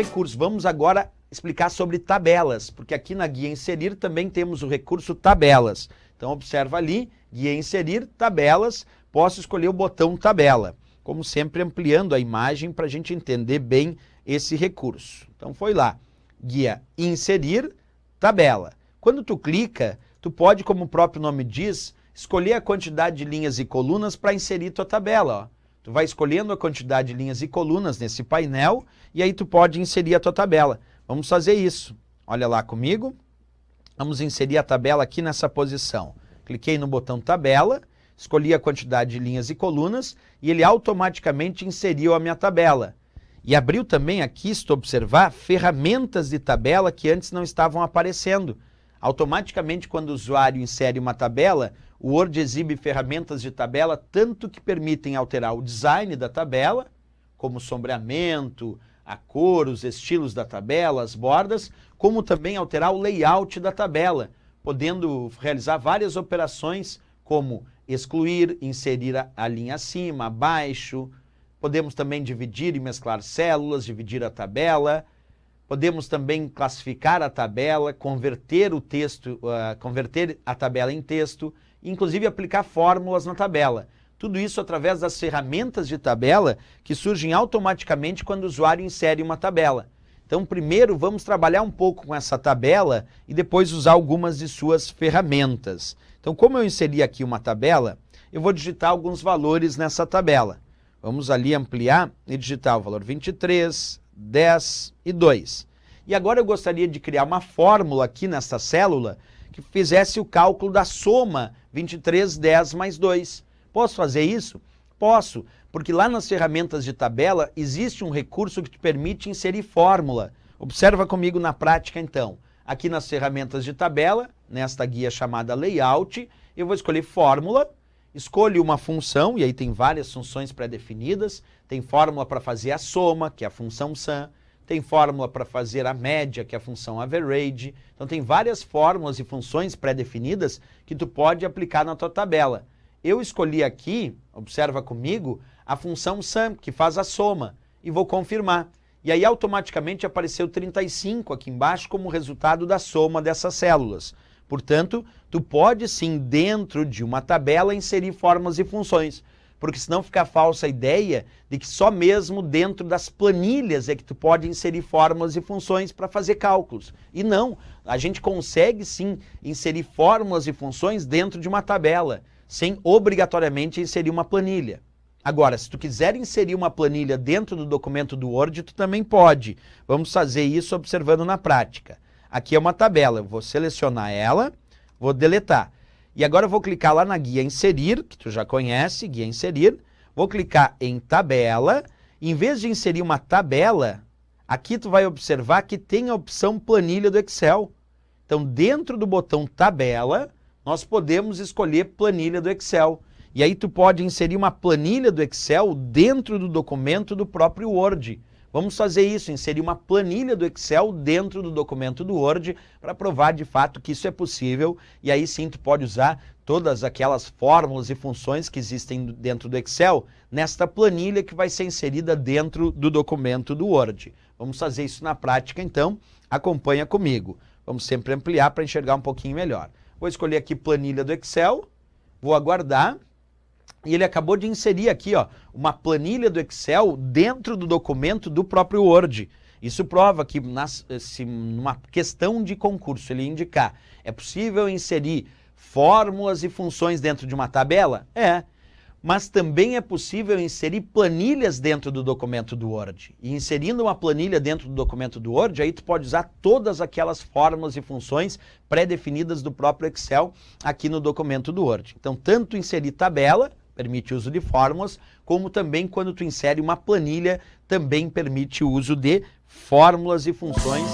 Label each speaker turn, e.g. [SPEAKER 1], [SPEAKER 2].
[SPEAKER 1] recurso. Vamos agora explicar sobre tabelas, porque aqui na guia inserir também temos o recurso tabelas. Então observa ali, guia inserir, tabelas, posso escolher o botão tabela. Como sempre ampliando a imagem para a gente entender bem esse recurso. Então foi lá, guia inserir, tabela. Quando tu clica, tu pode, como o próprio nome diz, escolher a quantidade de linhas e colunas para inserir tua tabela, ó. Tu vai escolhendo a quantidade de linhas e colunas nesse painel e aí tu pode inserir a tua tabela. Vamos fazer isso. Olha lá comigo. Vamos inserir a tabela aqui nessa posição. Cliquei no botão tabela, escolhi a quantidade de linhas e colunas e ele automaticamente inseriu a minha tabela. E abriu também aqui, se tu observar, ferramentas de tabela que antes não estavam aparecendo. Automaticamente, quando o usuário insere uma tabela, o Word exibe ferramentas de tabela tanto que permitem alterar o design da tabela, como o sombreamento, a cor, os estilos da tabela, as bordas, como também alterar o layout da tabela, podendo realizar várias operações como excluir, inserir a linha acima, abaixo. Podemos também dividir e mesclar células, dividir a tabela. Podemos também classificar a tabela, converter o texto, converter a tabela em texto, inclusive aplicar fórmulas na tabela. Tudo isso através das ferramentas de tabela que surgem automaticamente quando o usuário insere uma tabela. Então, primeiro vamos trabalhar um pouco com essa tabela e depois usar algumas de suas ferramentas. Então, como eu inseri aqui uma tabela, eu vou digitar alguns valores nessa tabela. Vamos ali ampliar e digitar o valor 23, 10 e 2. E agora eu gostaria de criar uma fórmula aqui nessa célula que fizesse o cálculo da soma 23, 10 mais 2. Posso fazer isso? Posso, porque lá nas ferramentas de tabela existe um recurso que te permite inserir fórmula. Observa comigo na prática então. Aqui nas ferramentas de tabela, nesta guia chamada Layout, eu vou escolher fórmula, escolho uma função, e aí tem várias funções pré-definidas, tem fórmula para fazer a soma, que é a função sum, tem fórmula para fazer a média, que é a função average, então tem várias fórmulas e funções pré-definidas que tu pode aplicar na tua tabela. Eu escolhi aqui, observa comigo, a função sum, que faz a soma, e vou confirmar. E aí automaticamente apareceu 35 aqui embaixo como resultado da soma dessas células. Portanto, tu pode sim, dentro de uma tabela, inserir fórmulas e funções, porque senão fica a falsa ideia de que só mesmo dentro das planilhas é que tu pode inserir fórmulas e funções para fazer cálculos. E não, a gente consegue sim inserir fórmulas e funções dentro de uma tabela, sem obrigatoriamente inserir uma planilha. Agora, se tu quiser inserir uma planilha dentro do documento do Word, tu também pode. Vamos fazer isso observando na prática. Aqui é uma tabela, eu vou selecionar ela, vou deletar. E agora eu vou clicar lá na guia inserir, que tu já conhece, guia inserir, vou clicar em tabela, em vez de inserir uma tabela, aqui tu vai observar que tem a opção planilha do Excel. Então dentro do botão tabela, nós podemos escolher planilha do Excel. E aí tu pode inserir uma planilha do Excel dentro do documento do próprio Word. Vamos fazer isso, inserir uma planilha do Excel dentro do documento do Word para provar de fato que isso é possível e aí sim tu pode usar todas aquelas fórmulas e funções que existem dentro do Excel nesta planilha que vai ser inserida dentro do documento do Word. Vamos fazer isso na prática então, acompanha comigo. Vamos sempre ampliar para enxergar um pouquinho melhor. Vou escolher aqui planilha do Excel, vou aguardar. E ele acabou de inserir aqui, ó, uma planilha do Excel dentro do documento do próprio Word. Isso prova que numa questão de concurso ele indicar, é possível inserir fórmulas e funções dentro de uma tabela? É. Mas também é possível inserir planilhas dentro do documento do Word. E inserindo uma planilha dentro do documento do Word, aí tu pode usar todas aquelas fórmulas e funções pré-definidas do próprio Excel aqui no documento do Word. Então, tanto inserir tabela, permite o uso de fórmulas, como também quando tu insere uma planilha, também permite o uso de fórmulas e funções